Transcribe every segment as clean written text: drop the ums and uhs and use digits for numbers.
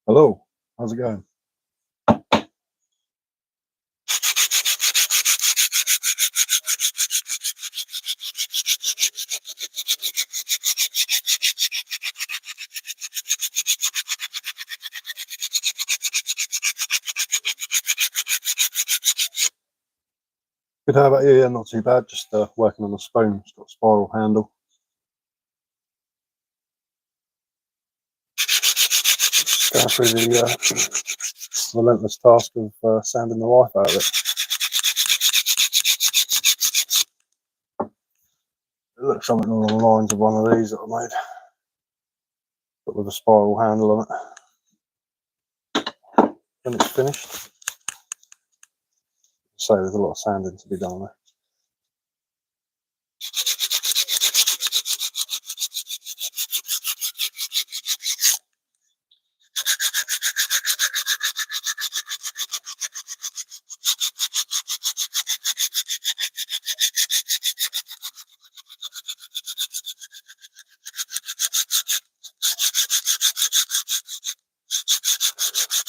Hello, how's it going? Good, how about you? Yeah, not too bad, just working on the spoon. It's got a spiral handle. Going through the relentless task of sanding the life out of it. It looks something along the lines of one of these that I made, but with a spiral handle on it. When it's finished, so there's a lot of sanding to be done there.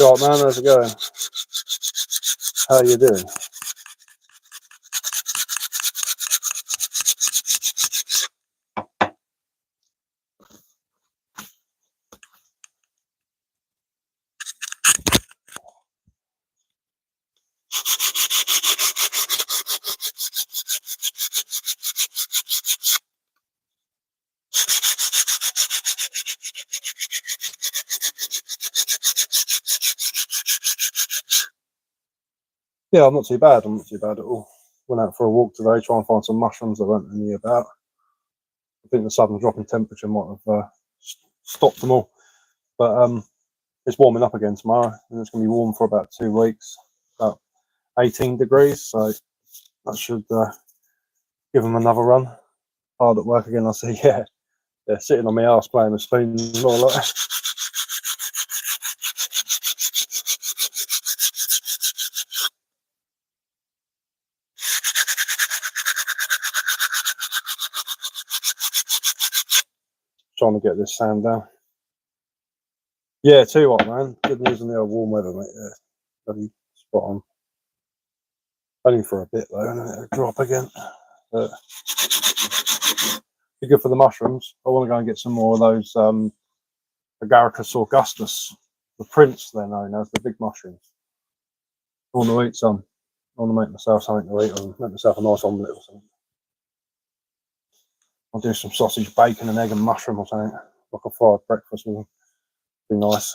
Right, man, how's it going? How you doing? Yeah, I'm not too bad. I'm not too bad at all. Went out for a walk today, trying to find some mushrooms. There weren't any about. I think the sudden drop in temperature might have stopped them all. But it's warming up again tomorrow, and it's going to be warm for about 2 weeks, about 18 degrees. So that should give them another run. Hard at work again, I see. Yeah, they're sitting on my arse playing with spoons more like that. trying to get this sand down. Yeah, tell you what, man. Good news on the old warm weather, mate. Yeah, bloody spot on. Only for a bit though, and then it'll drop again. But be good for the mushrooms. I want to go and get some more of those Agaricus augustus, the prince they're known as, the big mushrooms. I want to eat some. I want to make myself something to eat, or make myself a nice omelette or something. I'll do some sausage, bacon, and egg and mushroom or something, like a fried breakfast with them. Be nice.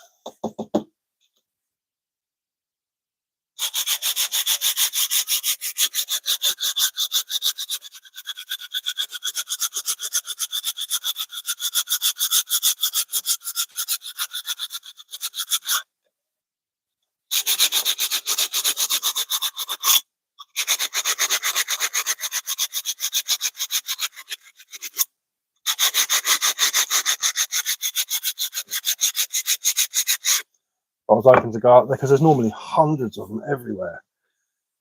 I was hoping to go out there because there's normally hundreds of them everywhere,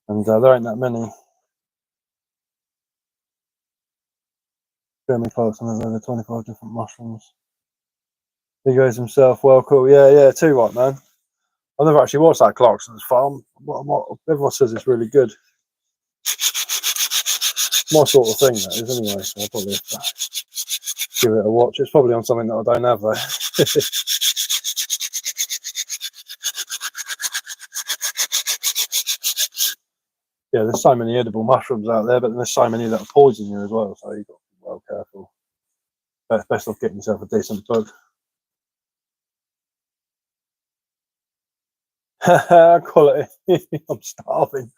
and there ain't that many. Jeremy Clarkson has over 25 different mushrooms. He goes himself, well, cool. Yeah, too right, man. I've never actually watched that Clarkson's farm. Everyone says it's really good. My sort of thing, that is, anyway, so I'll probably have to give it a watch. It's probably on something that I don't have, though. Yeah, there's so many edible mushrooms out there, but there's so many that poison you as well, so you've got to be well careful. Best off getting yourself a decent bug. Quality. I'm starving.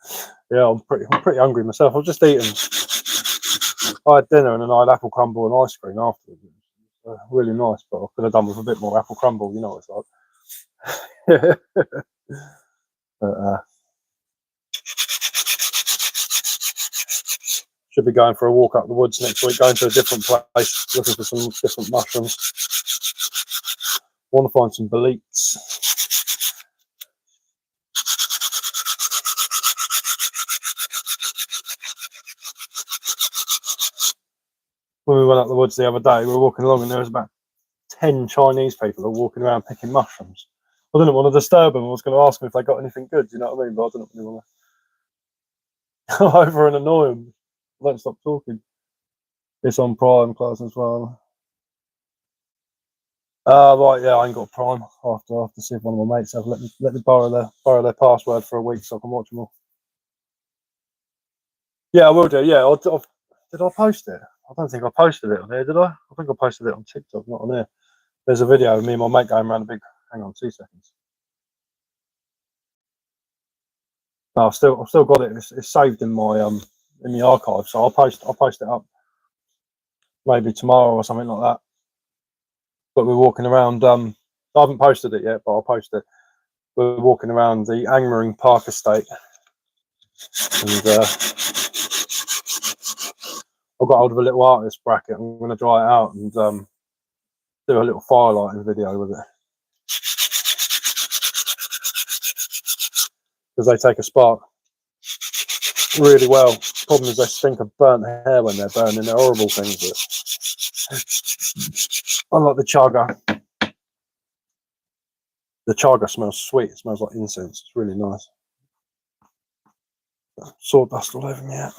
Yeah, I'm pretty hungry myself. I've just eaten. I had dinner and then I had apple crumble and ice cream afterwards. It was really nice, but I could have done with a bit more apple crumble. You know what it's like. But, should be going for a walk up the woods next week, going to a different place, looking for some different mushrooms. Want to find some boletes. When we went up the woods the other day, we were walking along and there was about 10 Chinese people walking around picking mushrooms. I didn't want to disturb them. I was going to ask them if they got anything good, you know what I mean? But I didn't really want to go over and annoy them. I don't stop talking. It's on Prime class as well. Right, yeah, I ain't got Prime. I have to see if one of my mates have let me borrow their password for a week so I can watch them all. Yeah, I will do. Yeah, did I post it? I don't think I posted it on there, did I? I think I posted it on TikTok, not on there. There's a video of me and my mate going around a big. Hang on, 2 seconds. No, I've still got it. It's saved in my in the archive, so I'll post it up maybe tomorrow or something like that. But we're walking around. I haven't posted it yet, but I'll post it. We're walking around the Angmering Park estate, and I've got hold of a little artist bracket. I'm going to dry it out and do a little firelighting video with it, because they take a spark really well. Problem is they stink of burnt hair when they're burning. They're horrible things. But unlike the chaga smells sweet. It smells like incense. It's really nice. Sawdust all over me out.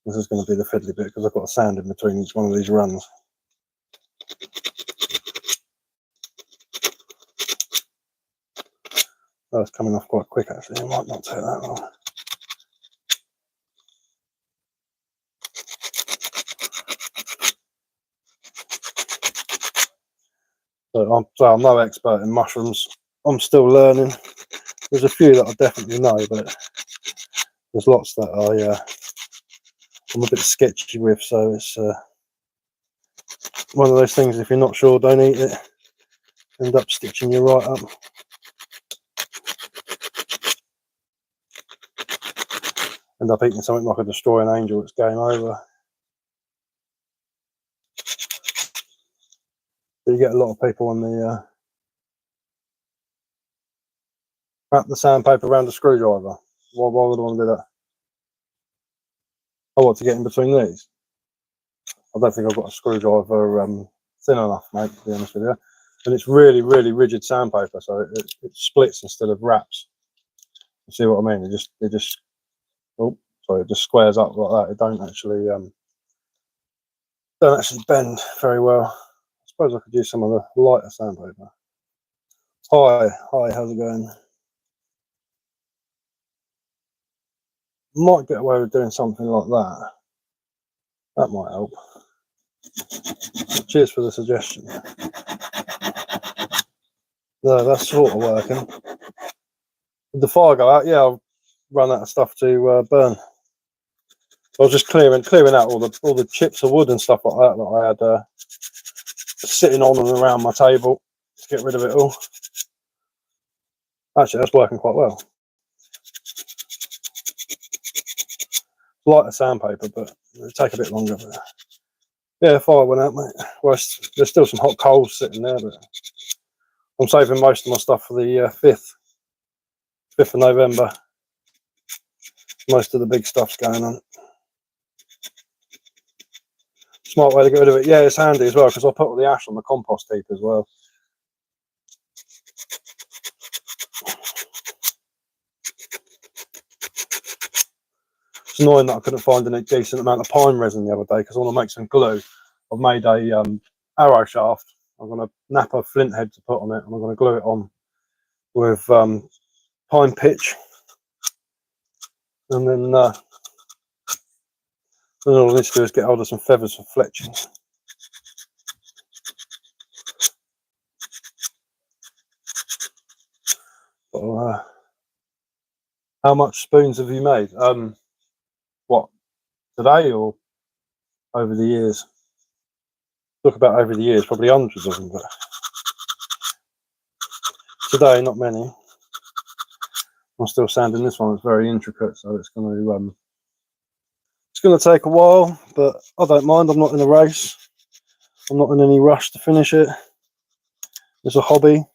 This is going to be the fiddly bit because I've got a sand in between each one of these runs. Oh, it's coming off quite quick actually. It might not take that long. So I'm no expert in mushrooms. I'm still learning. There's a few that I definitely know, but there's lots that I'm a bit sketchy with, so it's one of those things, if you're not sure, don't eat it. End up stitching you right up. End up eating something like a destroying angel, it's game over. But you get a lot of people on the wrap the sandpaper around the screwdriver. Why would I want to do that? I want to get in between these. I don't think I've got a screwdriver thin enough, mate, to be honest with you. And it's really, really rigid sandpaper, so it splits instead of wraps. You see what I mean? It just oh, sorry, it just squares up like that. It don't actually bend very well. I suppose I could use some of the lighter sandpaper. Hi, how's it going? Might get away with doing something like that. That might help. Cheers for the suggestion. No, that's sort of working. Did the fire go out? Yeah, I'll run out of stuff to burn. I was just clearing out all the chips of wood and stuff like that I had sitting on and around my table to get rid of it all. Actually, that's working quite well. Lighter sandpaper, but it'll take a bit longer. But yeah, the fire went out, mate. Well, there's still some hot coals sitting there, but I'm saving most of my stuff for the 5th of November. Most of the big stuff's going on. Smart way to get rid of it. Yeah, it's handy as well because I put all the ash on the compost heap as well. It's annoying that I couldn't find a decent amount of pine resin the other day because I want to make some glue. I've made a arrow shaft. I'm going to nap a flint head to put on it, and I'm going to glue it on with pine pitch, and then all I need to do is get hold of some feathers for fletching. But, how much spoons have you made? What, today or over the years? Talk about over the years, probably hundreds of them, but today not many. I'm still sanding this one. It's very intricate, so it's going to take a while, but I don't mind. I'm not in a race. I'm not in any rush to finish it. It's a hobby.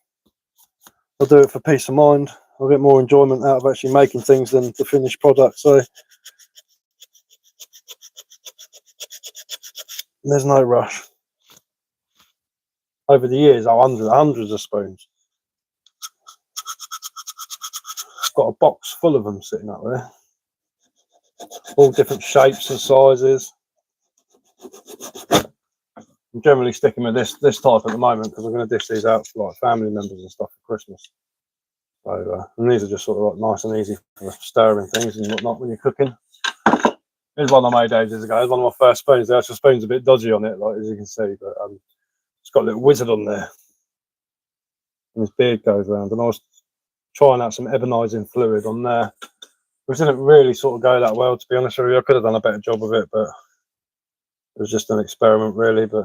I'll do it for peace of mind. I'll get more enjoyment out of actually making things than the finished product. So there's no rush. Over the years, hundreds of spoons. Got a box full of them sitting up there, all different shapes and sizes. I'm generally sticking with this type at the moment because I'm going to dish these out for like family members and stuff for Christmas. So and these are just sort of like nice and easy for stirring things and whatnot when you're cooking. Here's one I made ages ago. It's one of my first spoons. The actual spoon's a bit dodgy on it, like as you can see, but it's got a little wizard on there, and his beard goes around. And I was trying out some ebonising fluid on there, which didn't really sort of go that well, to be honest with you. I could have done a better job of it, but it was just an experiment, really. But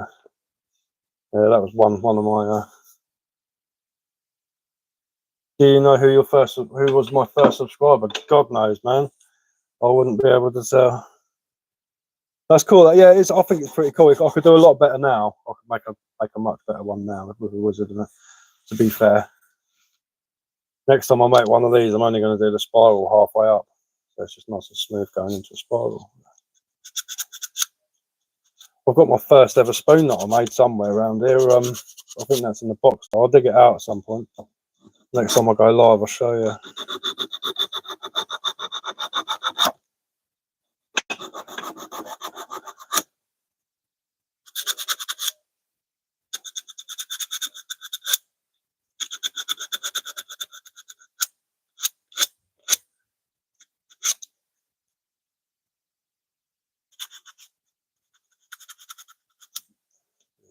yeah, that was one of my. Do you know who was my first subscriber? God knows, man. I wouldn't be able to tell. That's cool. Yeah, I think it's pretty cool. I could do a lot better now. I could make a much better one now with a wizard in it. To be fair, next time I make one of these, I'm only going to do the spiral halfway up, so it's just nice and smooth going into a spiral. I've got my first ever spoon that I made somewhere around here. I think that's in the box. I'll dig it out at some point. Next time I go live, I'll show you.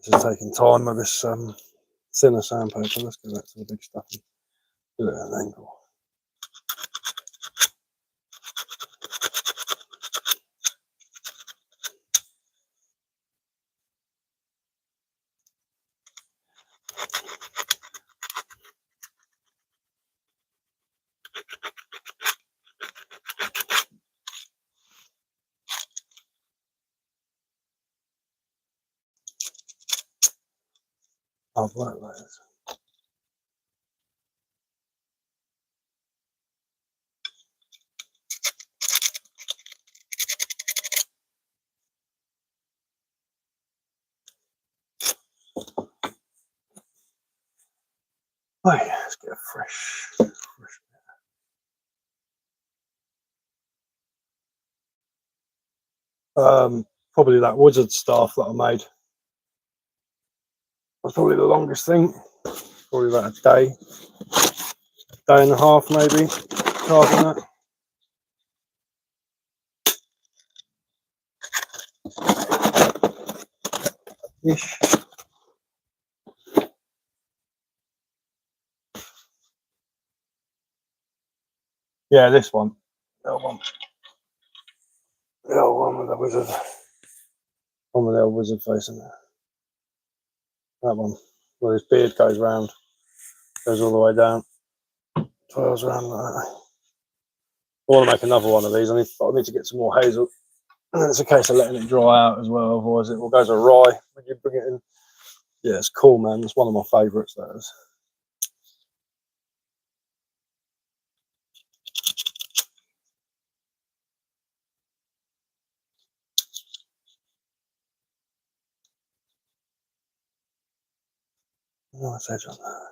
This is taking time with this thinner sandpaper. Let's go back to the big stuff and do it at an angle. I'll work those. Oh yeah, let's get a fresh. Probably that wizard staff that I made. That's probably the longest thing. Probably about a day and a half maybe. Carving that. Ish. Yeah, this one. That one. The old one with the wizard. One with the old wizard face in there. That one. Where his beard goes round. Goes all the way down. Twirls around like that. I want to make another one of these. I need to get some more hazel. And then it's a case of letting it dry out as well, otherwise it will go awry when you bring it in. Yeah, it's cool, man. It's one of my favourites, that is. Nice edge on that.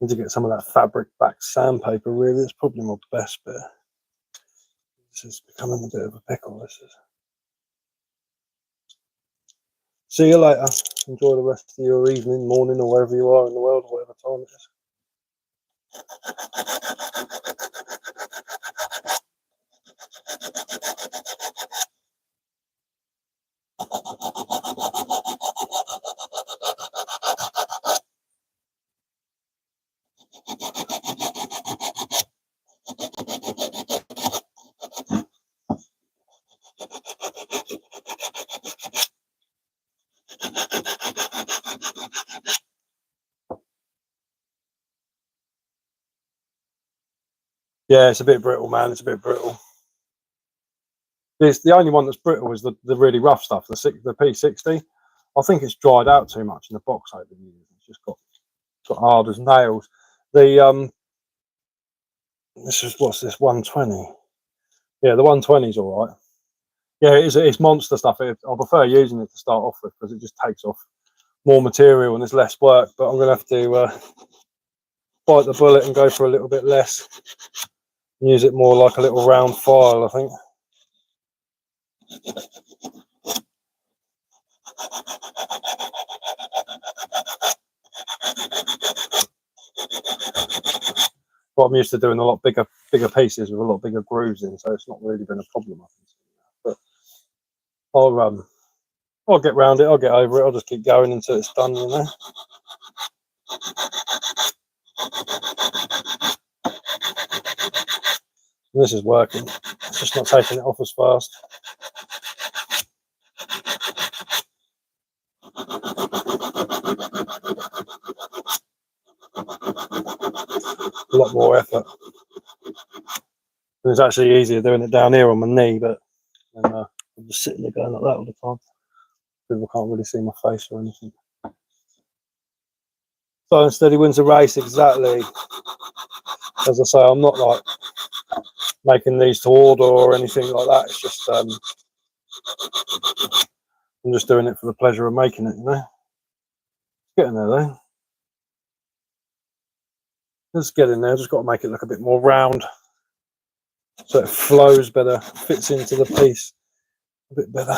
Need to get some of that fabric back sandpaper, really. It's probably my best bit. This is becoming a bit of a pickle, this is. See you later. Enjoy the rest of your evening, morning, or wherever you are in the world, whatever time it is. Yeah, it's a bit brittle, man. It's a bit brittle. The only one that's brittle is the really rough stuff, the P60. I think it's dried out too much in the box over the years. It's just got hard as nails. The what's this 120? Yeah, the 120 is all right. Yeah, it's monster stuff. I prefer using it to start off with because it just takes off more material and it's less work. But I'm gonna have to bite the bullet and go for a little bit less. Use it more like a little round file, I think. But I'm used to doing a lot bigger pieces with a lot bigger grooves in, so it's not really been a problem, I think. But I'll get round it. I'll get over it. I'll just keep going until it's done, you know. And this is working. It's just not taking it off as fast. A lot more effort. And it's actually easier doing it down here on my knee, but I'm just sitting there going like that all the time. People can't really see my face or anything. Slow and steady wins the race, exactly. As I say, I'm not like making these to order or anything like that. It's just I'm just doing it for the pleasure of making it, you know. Getting there though. Just get in there. Just got to make it look a bit more round, so it flows better, fits into the piece a bit better.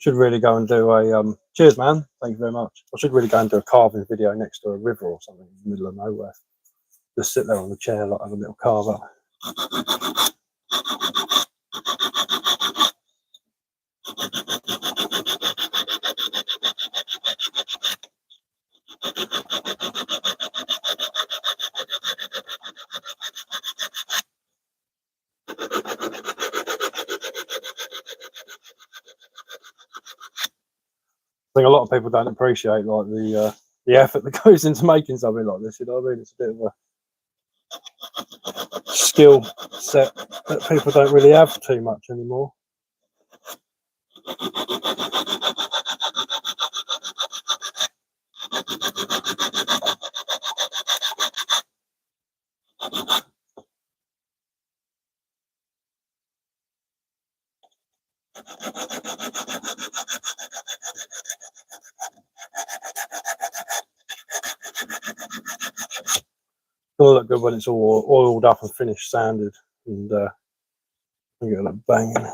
Should really go and do a cheers, man. Thank you very much. I should really go and do a carving video next to a river or something in the middle of nowhere. Just sit there on the chair, like have a little carve up. I think a lot of people don't appreciate like the effort that goes into making something like this. You know what I mean? It's a bit of a skill set that people don't really have too much anymore. It'll look good when it's all oiled up and finished, sanded, and get that banging.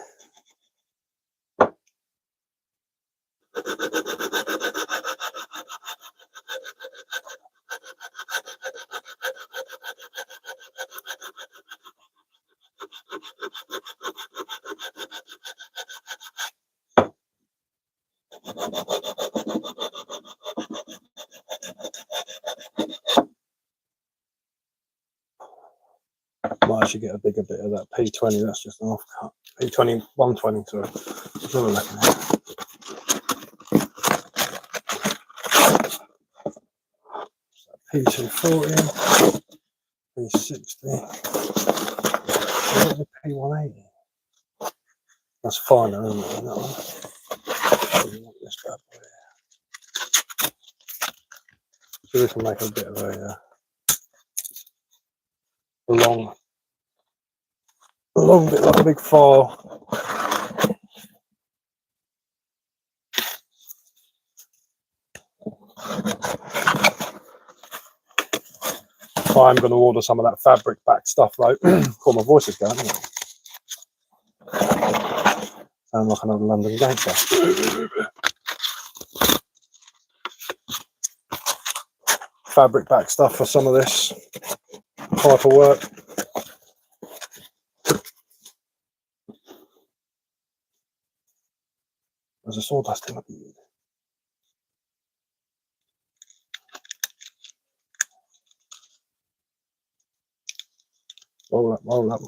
Might actually get a bigger bit of that P20. That's just an off cut. P20 120. Sorry. Let's have a look at it. P240, P60, P180. That's finer, isn't it? That one. This bad boy. So this will make a bit of a long bit, like a big file. I'm going to order some of that fabric back stuff though. Cool, my voice is going, isn't it? Sound like another London gangster. Fabric back stuff for some of this type of work. There's a sawdust in my beard. Roll up, roll up.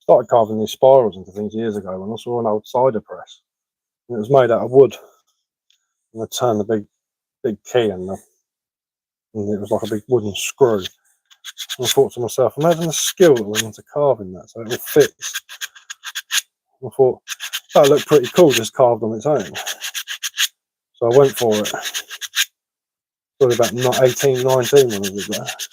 Started carving these spirals into things years ago when I saw an old cider press. And it was made out of wood. And I turned the big key and it was like a big wooden screw. And I thought to myself, imagine the skill that went into carving that so it all fits. I thought, that looked pretty cool just carved on its own. So I went for it. Probably about 18, 19 when I did that.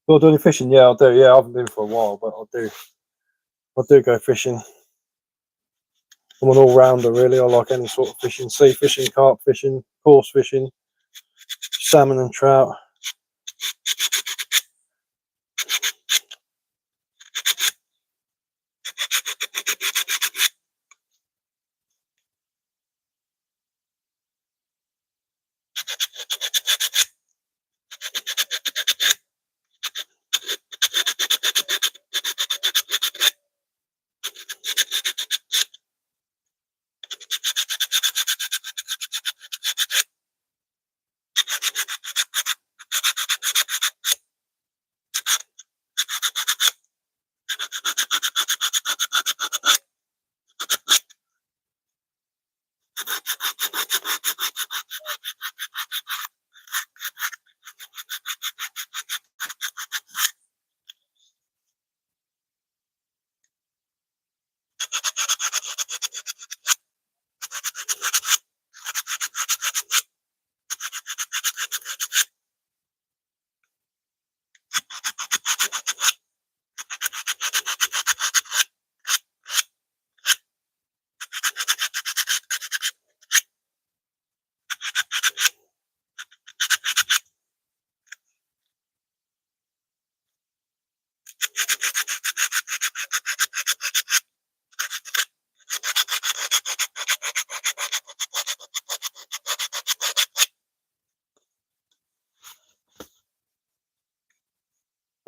Do I do any fishing? Yeah, I do. Yeah, I haven't been for a while, but I do. I do go fishing. I'm an all-rounder, really. I like any sort of fishing: sea fishing, carp fishing, coarse fishing, salmon and trout.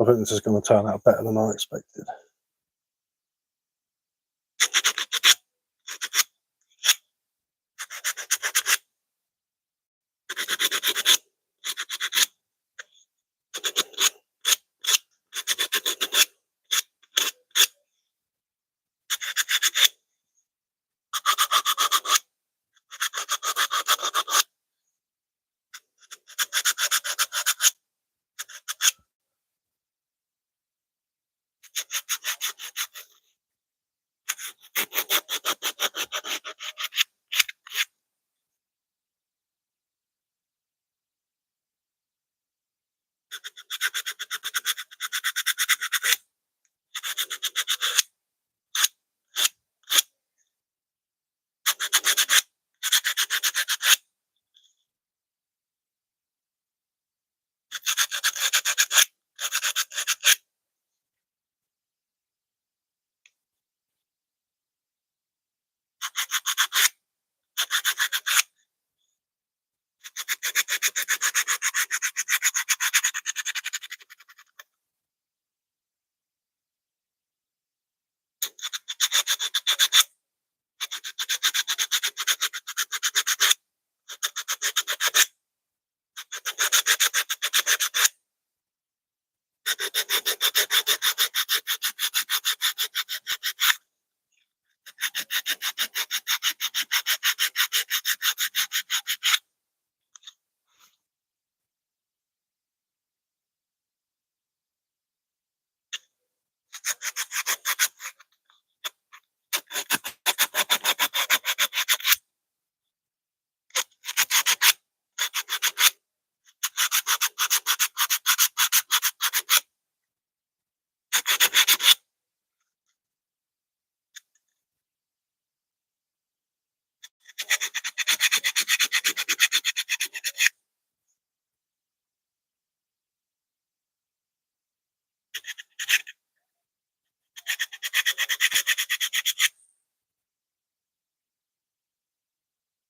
I think this is going to turn out better than I expected.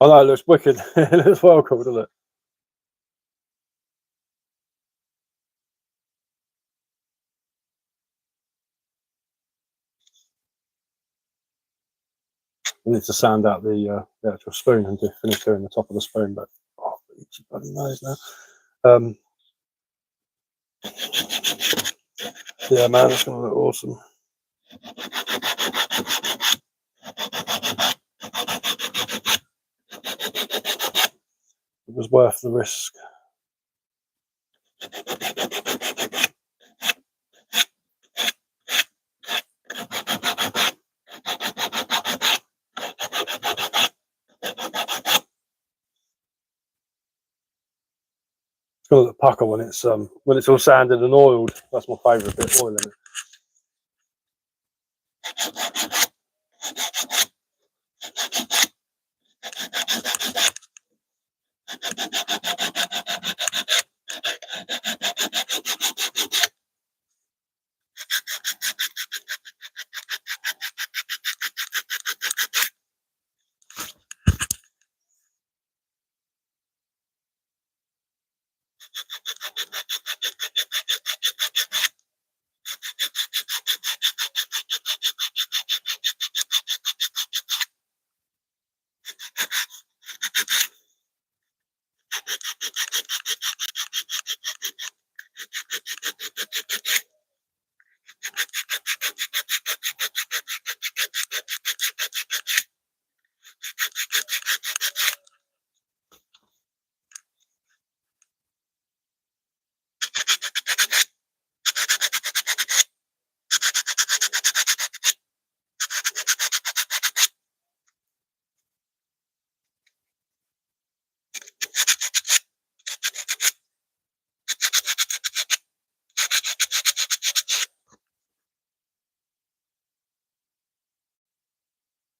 I know, it looks wicked. It looks well cool, doesn't it? I need to sand out the actual spoon and finish doing the top of the spoon, but oh, itchy bloody nose now. Yeah, man, it's going to look awesome. It was worth the risk. Got the pucker when it's all sanded and oiled. That's my favourite bit, oiling it.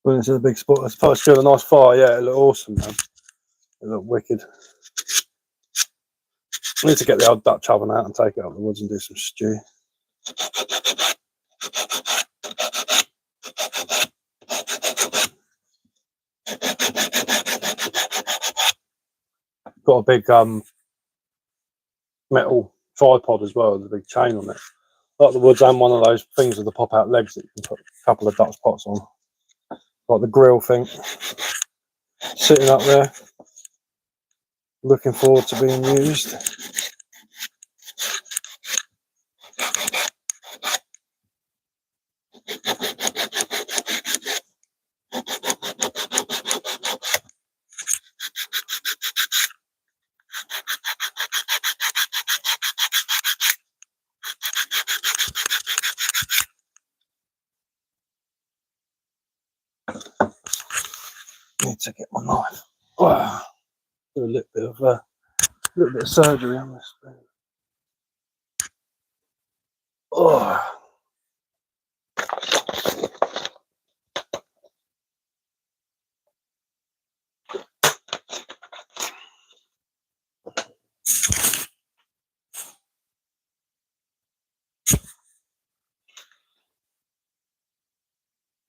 When it's in a big spot, it's supposed to do a nice fire. Yeah, it looked awesome, man. It looked wicked. I need to get the old Dutch oven out and take it up the woods and do some stew. Got a big metal tripod as well with a big chain on it. Like the woods, and one of those things with the pop out legs that you can put a couple of Dutch pots on. Like the grill thing. Sitting up there. Looking forward to being used. Need to get my knife. Oh, do a little bit of surgery on this thing. Oh.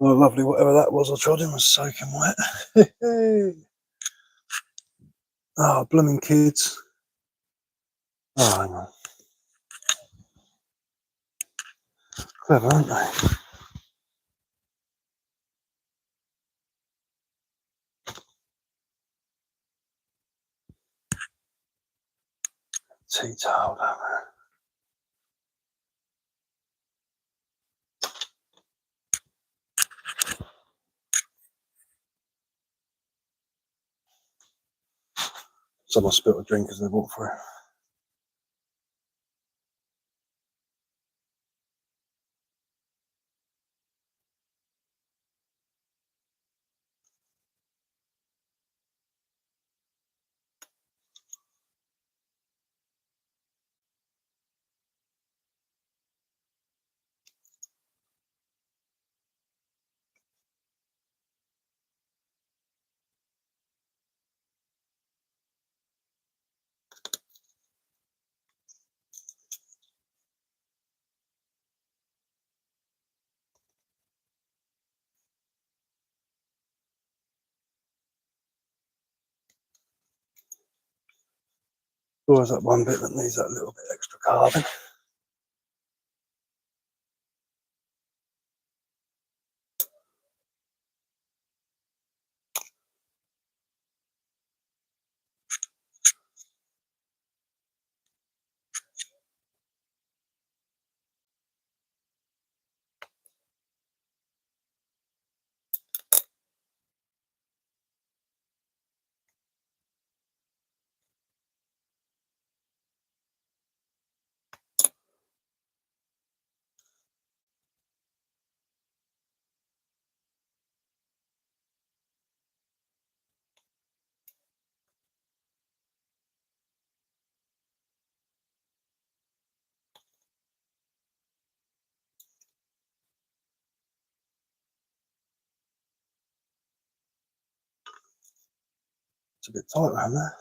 Oh, lovely, whatever that was I tried in was soaking wet. Oh, blooming kids. Oh, hang on. Clever, aren't they? Tea towel down there. Someone spilled a drink as they walked through. Always that one bit that needs that little bit extra carving. It's a bit tight around there.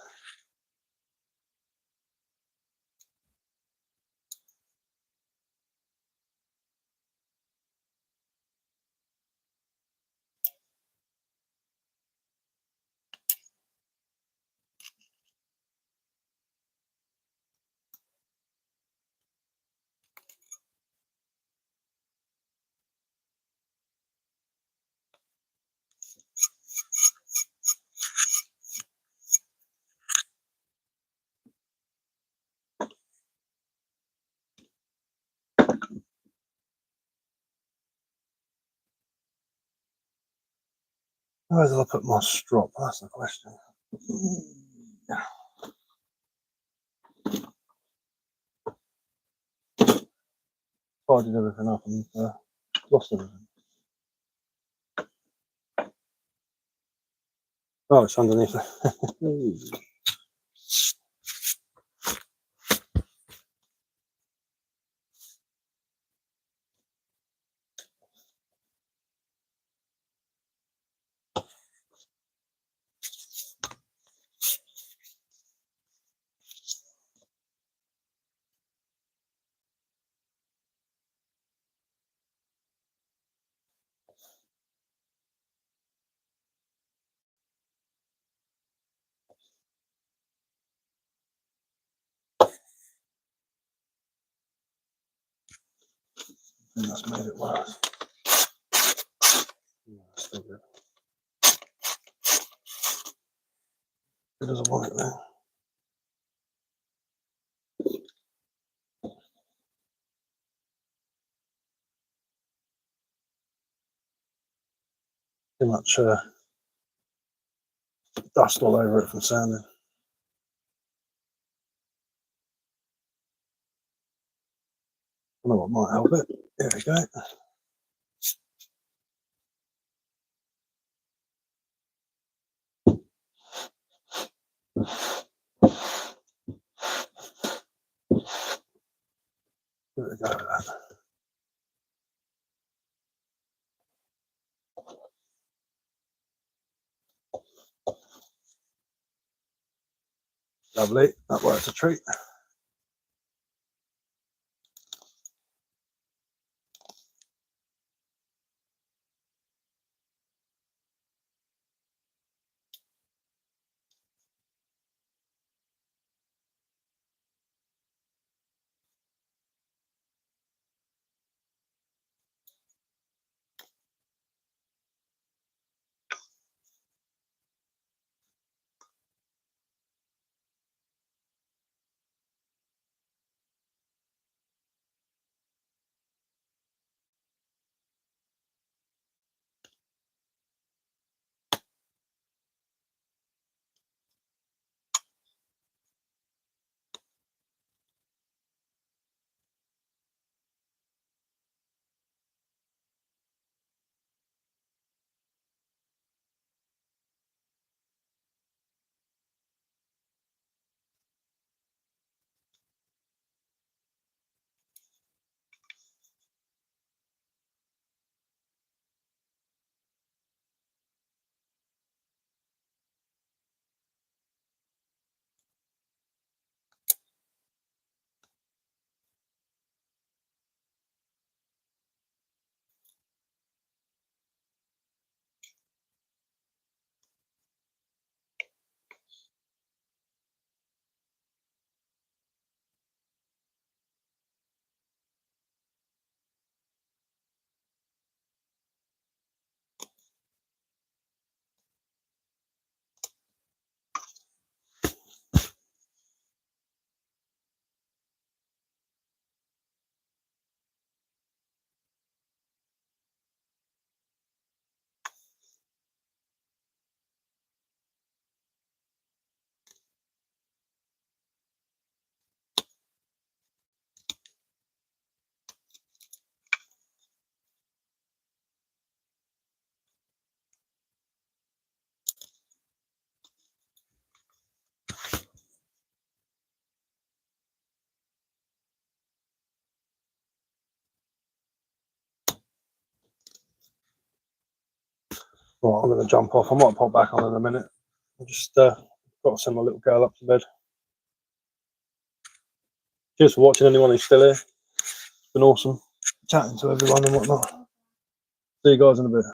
Where did I put my strop? That's the question. Tidied everything up and lost everything. Oh, it's underneath it. And that's made it worse. Yeah, still good. It doesn't want it there. Too much dust all over it from sanding. I know what might help it. There we go. There we go with that. Lovely. That works a treat. Right, I'm going to jump off. I might pop back on in a minute. I'll just got to send my little girl up to bed. Cheers for watching, anyone who's still here. It's been awesome chatting to everyone and whatnot. See you guys in a bit.